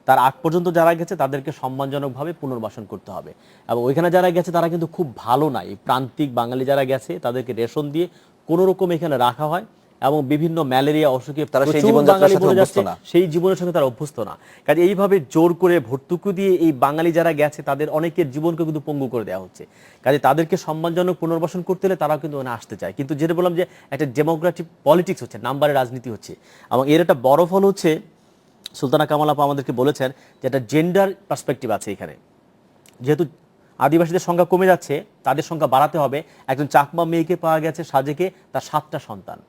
তার আগ পর্যন্ত যারা গেছে তাদেরকে সম্মানজনকভাবে পুনর্বাসন করতে হবে। এবং ওইখানে যারা গেছে তারা কিন্তু খুব ভালো নাই, প্রান্তিক বাঙালি যারা গেছে তাদেরকে রেশন দিয়ে কোনো রকম এখানে রাখা হয় এবং বিভিন্ন ম্যালেরিয়া অসুখে তারা সেই প্রচুর জীবনযাত্রার বাঙালি সাথে মরে অভ্যস্ত যাচ্ছে, না। সেই জীবনের সঙ্গে তারা অভ্যস্ত না। কাজে এইভাবে জোর করে ভর্তুকি দিয়ে এই বাঙালি যারা গেছে তাদের অনেকের জীবনকে কিন্তু পঙ্গু করে দেওয়া হচ্ছে। কাজে তাদেরকে সম্মানজনক পুনর্বাসন করতে হলে তারাও কিন্তু ওখানে আসতে চায়। কিন্তু যেটা বললাম যে একটা ডেমোক্রেটিক পলিটিক্স হচ্ছে, নাম্বারের রাজনীতি হচ্ছে। এবং এর একটা বড় ফল হচ্ছে, সুলতানা কামাল আপা আমাদেরকে বলেছেন যে একটা জেন্ডার পার্সপেক্টিভ আছে এখানে। যেহেতু আদিবাসীদের সংখ্যা কমে যাচ্ছে, তাদের সংখ্যা বাড়াতে হবে। একজন চাকমা মেয়েকে পাওয়া গেছে সাজেকে, তার 7টা সন্তান।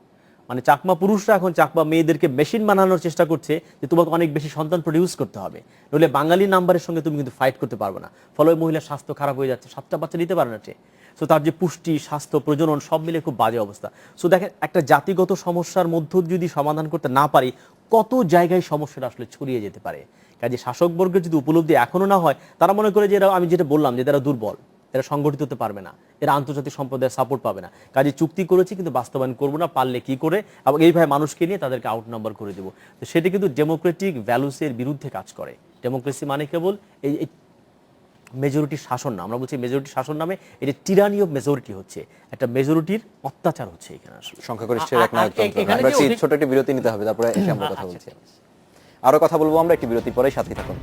মানে চাকমা পুরুষরা এখন চাকমা মেয়েদেরকে মেশিন বানানোর চেষ্টা করছে যে তোমাকে অনেক বেশি সন্তান প্রডিউস করতে হবে, নইলে বাঙালি নাম্বারের সঙ্গে তুমি কিন্তু ফাইট করতে পারবে না। ফলে ওই মহিলার স্বাস্থ্য খারাপ হয়ে যাচ্ছে, 7টা বাচ্চা নিতে পারে না সে। সো তার যে পুষ্টি, স্বাস্থ্য, প্রজনন সব মিলে খুব বাজে অবস্থা। সো দেখেন, একটা জাতিগত সমস্যার মধ্য যদি সমাধান করতে না পারি, কত জায়গায় সমস্যাটা আসলে ছড়িয়ে যেতে পারে। কাজে শাসকবর্গের যদি উপলব্ধি এখনো না হয়, তারা মনে করে যে এরা, আমি যেটা বললাম, যে তারা দুর্বল, এরা সংগঠিত হতে পারবে না, এরা আন্তর্জাতিক সম্প্রদায়ের সাপোর্ট পাবে না। কাজে চুক্তি করেছি কিন্তু বাস্তবায়ন করবো না, পারলে কি করে, এবং এইভাবে মানুষকে নিয়ে তাদেরকে আউট নাম্বার করে দেবো। তো সেটা কিন্তু ডেমোক্রেটিক ভ্যালুসের বিরুদ্ধে কাজ করে। ডেমোক্রেসি মানে কেবল এই মেজরিটি শাসন না। আমরা বলছি মেজরিটি শাসন নামে এটা টিরানি অফ মেজরিটি হচ্ছে, একটা মেজরিটির অত্যাচার হচ্ছে এখানে আসলে। সংখ্যাগরিষ্ঠের একনায়কতন্ত্র। আমরা ছোট একটি বিরতি নিতে হবে, তারপরে এসে আমরা কথা বলছি। আরো কথা বলবো আমরা একটি বিরতির পরেই, সাথে থাকুন।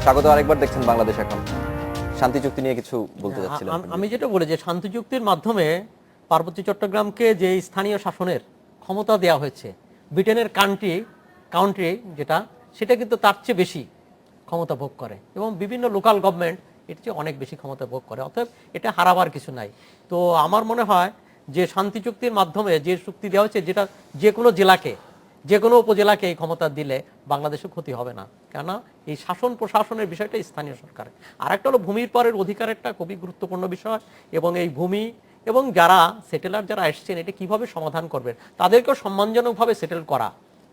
স্বাগত আরেকবার, দেখছেন বাংলাদেশ এখন। শান্তি চুক্তি নিয়ে কিছু বলতে যাচ্ছিলেন। আমি যেটা বলি যে শান্তি চুক্তির মাধ্যমে পার্বত্য চট্টগ্রামকে যে স্থানীয় শাসনের ক্ষমতা দেওয়া হয়েছে, ব্রিটেনের কাউন্ট্রি যেটা, সেটা কিন্তু তার চেয়ে বেশি ক্ষমতা ভোগ করে এবং বিভিন্ন লোকাল গভর্নমেন্ট এর চেয়ে অনেক বেশি ক্ষমতা ভোগ করে। অতএব এটা হারাবার কিছু নাই। তো আমার মনে হয় যে শান্তি চুক্তির মাধ্যমে যে চুক্তি দেওয়া হয়েছে, যেটা যে কোনো জেলাকে, যে কোনো উপজেলাকে এই ক্ষমতা দিলে বাংলাদেশের ক্ষতি হবে না, কেননা এই শাসন প্রশাসনের বিষয়টা স্থানীয় সরকারের। আর একটা হলো ভূমির পরের অধিকার, একটা খুবই গুরুত্বপূর্ণ বিষয়। এবং এই ভূমি এবং যারা সেটেলার যারা এসছেন, এটা কিভাবে সমাধান করবেন, তাদেরকেও সম্মানজনকভাবে সেটেল করা,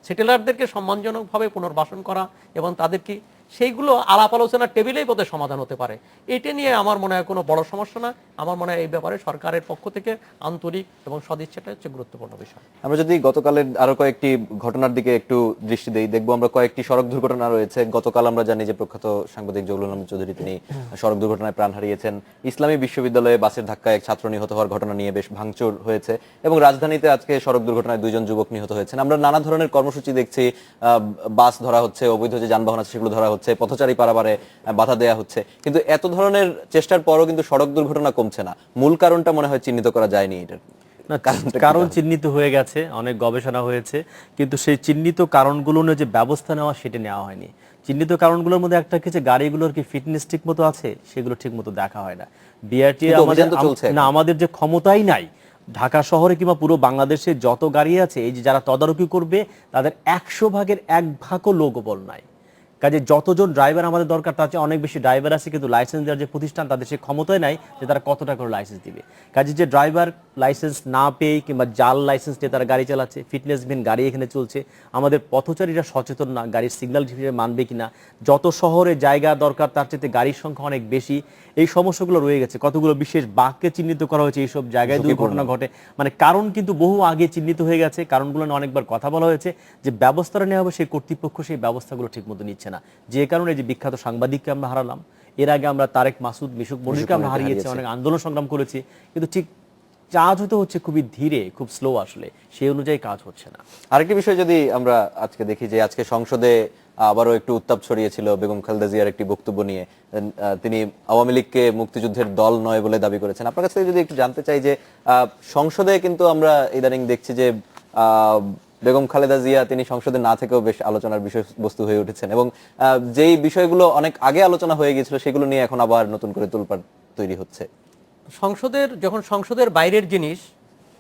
সেটেলারদেরকে সম্মানজনকভাবে পুনর্বাসন করা এবং তাদেরকে সেইগুলো আলাপ আলোচনার টেবিলেই বোধহয় সমাধান হতে পারে। এটা নিয়ে আমার মনে হয় কোনো বড় সমস্যা না। আমার মনে হয় এই ব্যাপারে সরকারের পক্ষ থেকে আন্তরিক এবং সদিচ্ছাটা হচ্ছে গুরুত্বপূর্ণ বিষয়। আমরা যদি গতকালের আরো কয়েকটি ঘটনার দিকে একটু দৃষ্টি দেই, দেখবো আমরা কয়েকটি সড়ক দুর্ঘটনা রয়েছে। গতকাল আমরা জানি যে প্রখ্যাত সাংবাদিক জহুরুল আলম চৌধুরী তিনি সড়ক দুর্ঘটনায় প্রাণ হারিয়েছেন। ইসলামী বিশ্ববিদ্যালয়ে বাসের ধাক্কায় এক ছাত্র নিহত হওয়ার ঘটনা নিয়ে বেশ ভাঙচুর হয়েছে এবং রাজধানীতে আজকে সড়ক দুর্ঘটনায় 2জন যুবক নিহত হয়েছেন। আমরা নানা ধরনের কর্মসূচি দেখছি, বাস ধরা হচ্ছে, অবৈধ যে যানবাহন আছে সেগুলো ধরা হচ্ছে, পথচারী পারাবারে বাধা দেয়া হচ্ছে, কিন্তু এত ধরনের চেষ্টার পরও কিন্তু সড়ক দুর্ঘটনা কমছে না। মূল কারণটা মনে হয় চিহ্নিত করা যায়নি। এটার কারণ চিহ্নিত হয়ে গেছে, অনেক গবেষণা হয়েছে, কিন্তু সেই চিহ্নিত কারণগুলো নিয়ে যে ব্যবস্থা নেওয়া সেটা নেওয়া হয়নি। চিহ্নিত কারণগুলোর মধ্যে একটা হচ্ছে গাড়িগুলোর কি ফিটনেস ঠিক মতো আছে, সেগুলো ঠিক মতো দেখা হয় না। বিআরটি আমাদের যে ক্ষমতাই নাই, ঢাকা শহরে কিংবা পুরো বাংলাদেশে যত গাড়ি আছে, এই যে যারা তদারকি করবে তাদের 100 ভাগের 1 ভাগও লোকবল নাই। কাজে যতজন ড্রাইভার আমাদের দরকার তার চেয়ে অনেক বেশি ড্রাইভার আছে, কিন্তু লাইসেন্স দেওয়ার যে প্রতিষ্ঠান তাদের সে ক্ষমতাই নাই যে তারা কত টাকা করে লাইসেন্স দিবে। কাজে যে ড্রাইভার লাইসেন্স না পেয়ে কিংবা জাল লাইসেন্স নিয়ে তারা গাড়ি চালাচ্ছে, ফিটনেসবিহীন গাড়ি এখানে চলছে, আমাদের পথচারীরা সচেতন না, গাড়ির সিগন্যাল মানবে কিনা, যত শহরে জায়গা দরকার তার চেয়ে গাড়ির সংখ্যা অনেক বেশি, এই সমস্যাগুলো রয়ে গেছে। কতগুলো বিশেষ বাঘকে চিহ্নিত করা হয়েছে, এইসব জায়গায় দুর্ঘটনা ঘটে। মানে কারণ কিন্তু বহু আগে চিহ্নিত হয়ে গেছে, কারণগুলো নিয়ে অনেকবার কথা বলা হয়েছে, যে ব্যবস্থাটা নেওয়া হবে সেই কর্তৃপক্ষ সেই ব্যবস্থাগুলো ঠিক মতো নিচ্ছে না। যে কারণে যে বিখ্যাত সাংবাদিককে আমরা হারালাম, এর আগে আমরা তারেক মাসুদ, মিশুক মনিরকে আমরা হারিয়েছি, অনেক আন্দোলন সংগ্রাম করেছি, কিন্তু ঠিক কাজ হতে হচ্ছে খুবই ধীরে, খুব স্লো, আসলে সেই অনুযায়ী কাজ হচ্ছে না। আরেকটি বিষয় যদি আমরা আজকে দেখি, যে আজকে সংসদে আবারও একটু উত্তাপ ছড়িয়েছিল বেগম খালেদা জিয়ার একটি বক্তব্য নিয়ে। তিনি আওয়ামী লীগকে মুক্তিযুদ্ধের দল নয় বলে দাবি করেছেন। আপনার কাছ থেকে যদি একটু জানতে চাই যে সংসদে কিন্তু আমরা ইদানিং দেখছি যে বেগম খালেদা জিয়া তিনি সংসদে না থেকেও বেশ আলোচনার বিষয়বস্তু হয়ে উঠেছেন এবং যেই বিষয়গুলো অনেক আগে আলোচনা হয়ে গিয়েছিল সেগুলো নিয়ে এখন আবার নতুন করে তোলপাড় তৈরি হচ্ছে। যখন সংসদের বাইরের জিনিস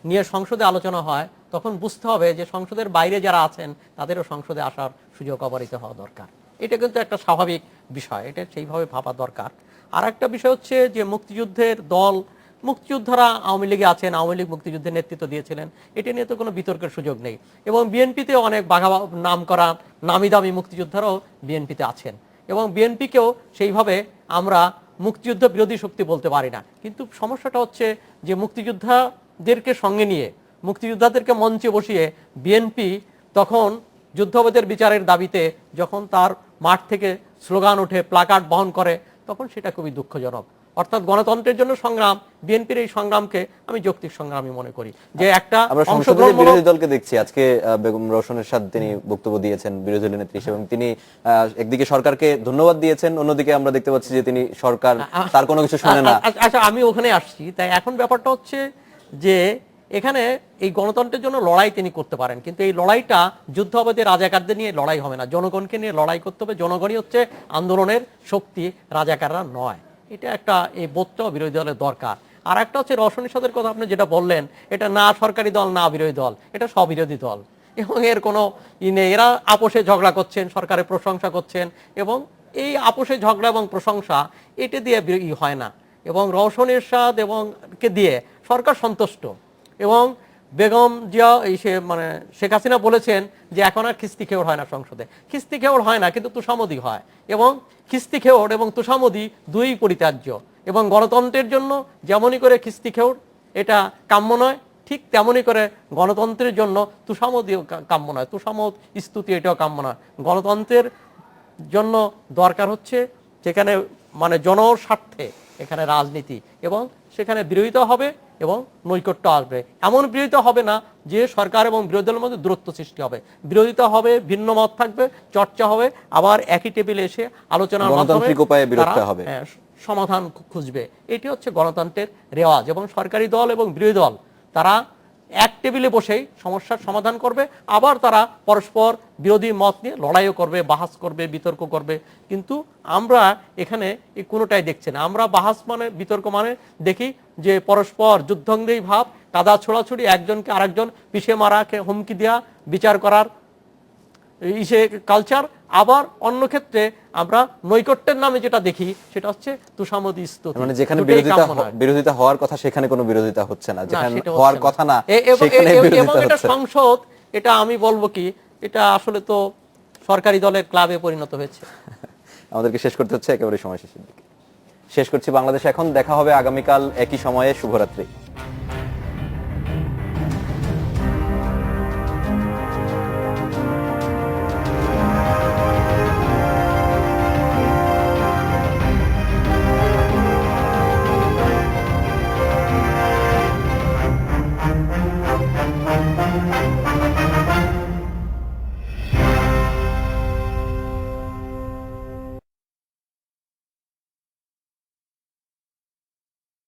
নিয়ে সংসদে আলোচনা হয়, তখন বুঝতে হবে যে সংসদের বাইরে যারা আছেন তাদেরও সংসদে আসার সুযোগ অবারিত হওয়া দরকার। এটা কিন্তু একটা স্বাভাবিক বিষয়, এটা সেইভাবে ভাবা দরকার। আর একটা বিষয় হচ্ছে যে মুক্তিযুদ্ধের দল মুক্তিযোদ্ধারা আওয়ামী লীগে আছেন, আওয়ামী লীগ মুক্তিযুদ্ধের নেতৃত্ব দিয়েছিলেন, এটা নিয়ে তো কোনো বিতর্কের সুযোগ নেই। এবং বিএনপিতে অনেক নাম করা নামি দামি মুক্তিযোদ্ধারাও বিএনপিতে আছেন, এবং বিএনপিকেও সেইভাবে আমরা মুক্তিযুদ্ধ বিরোধী শক্তি বলতে পারি না। কিন্তু সমস্যাটা হচ্ছে যে মুক্তিযোদ্ধাদেরকে সঙ্গে নিয়ে, মুক্তিযোদ্ধাদেরকে মঞ্চে বসিয়ে বিএনপি তখন যুদ্ধাপরাধের বিচারের দাবিতে যখন তার মাঠ থেকে স্লোগান ওঠে, প্লাকার্ড বহন করে, তখন সেটা খুবই দুঃখজনক। অর্থাৎ গণতন্ত্রের জন্য সংগ্রাম, বিএনপির এই সংগ্রামকে আমি যৌক্তিক সংগ্রামই মনে করি, যে একটা আমরা সংসদে বিরোধী দলকে দেখছি। আজকে বেগম রওশন এরশাদ তিনি বক্তব্য দিয়েছেন বিরোধী দলের নেত্রী হিসেবে, এবং তিনি একদিকে সরকারকে ধন্যবাদ দিয়েছেন, অন্যদিকে আমরা দেখতে পাচ্ছি যে তিনি সরকার তার কোনো কিছু শুনে না। আচ্ছা, আমি ওখানে আসছি। তাই এখন ব্যাপারটা হচ্ছে যে এখানে এই গণতন্ত্রের জন্য লড়াই তিনি করতে পারেন, কিন্তু এই লড়াইটা যুদ্ধাপরাধী রাজাকারদের নিয়ে লড়াই হবে না, জনগণকে নিয়ে লড়াই করতে হবে। জনগণই হচ্ছে আন্দোলনের শক্তি, রাজাকাররা নয়। এটা একটা, এই বোধটাও বিরোধী দলের দরকার। আর একটা হচ্ছে রওশন এরশাদের কথা আপনি যেটা বললেন, এটা না সরকারি দল না বিরোধী দল, এটা স্ববিরোধী দল, এবং এর কোনো নেই। এরা আপোষে ঝগড়া করছেন, সরকারের প্রশংসা করছেন, এবং এই আপোষে ঝগড়া এবং প্রশংসা এটা দিয়ে হয় না। এবং রওশন এরশাদ এবং কে দিয়ে সরকার সন্তুষ্ট, এবং বেগম জিয়া মানে শেখ হাসিনা বলেছেন যে এখন আর খিস্তি খেওড় হয় না সংসদে। খিস্তি খেওড় হয় না, কিন্তু তুষামদি হয়, এবং খিস্তি খেওড় এবং তুষামদি দুই পরিত্যাজ্য। এবং গণতন্ত্রের জন্য যেমনই করে খিস্তি খেওড় এটা কাম্য নয়, ঠিক তেমনই করে গণতন্ত্রের জন্য তুষামদিও কাম্য নয়, তুষামদ স্তুতি এটাও কাম্য নয়। গণতন্ত্রের জন্য দরকার হচ্ছে যেখানে মানে জনস্বার্থে এখানে রাজনীতি, এবং সেখানে বিরোধিতা হবে এবং নৈকট্য আসবে। এমন বিরোধিতা হবে না যে সরকার এবং বিরোধী দলের মধ্যে দূরত্ব সৃষ্টি হবে। বিরোধিতা হবে, ভিন্ন মত থাকবে, চর্চা হবে, আবার একই টেবিলে এসে আলোচনার মাধ্যমে সমাধান খুঁজবে। এটি হচ্ছে গণতন্ত্রের রেওয়াজ। এবং সরকারি দল এবং বিরোধী দল তারা এক টেবিলে বসেই সমস্যার সমাধান করবে, আবার তারা পরস্পর বিরোধী মত নিয়ে লড়াইও করবে, বাহাস করবে, বিতর্ক করবে। কিন্তু আমরা এখানে এই কোনোটাই দেখছি না। আমরা বাহাস মানে, বিতর্ক মানে দেখি যে পরস্পর যুদ্ধংদেহী ভাব, কাদা ছোড়াছুড়ি, একজনকে আরেকজন পিষে মারাকে হুমকি দেওয়া, বিচার করার কালচার। আবার অন্য ক্ষেত্রে আমরা নৈকট্যের নামে যেটা দেখি সেটা হচ্ছে তুষামদি স্তুতি, মানে যেখানে বিরোধিতা হওয়ার কথা সেখানে কোনো বিরোধিতা হচ্ছে না, যেখানে হওয়ার কথা না সেখানে বিরোধিতা হচ্ছে। এটা সংসদ, এটা আমি বলবো কি, এটা আসলে তো সরকারি দলের ক্লাবে পরিণত হয়েছে। আমাদেরকে শেষ করতে হচ্ছে, একেবারে সময় শেষের দিকে শেষ করছি বাংলাদেশ এখন। দেখা হবে আগামীকাল একই সময়ে। শুভরাত্রি।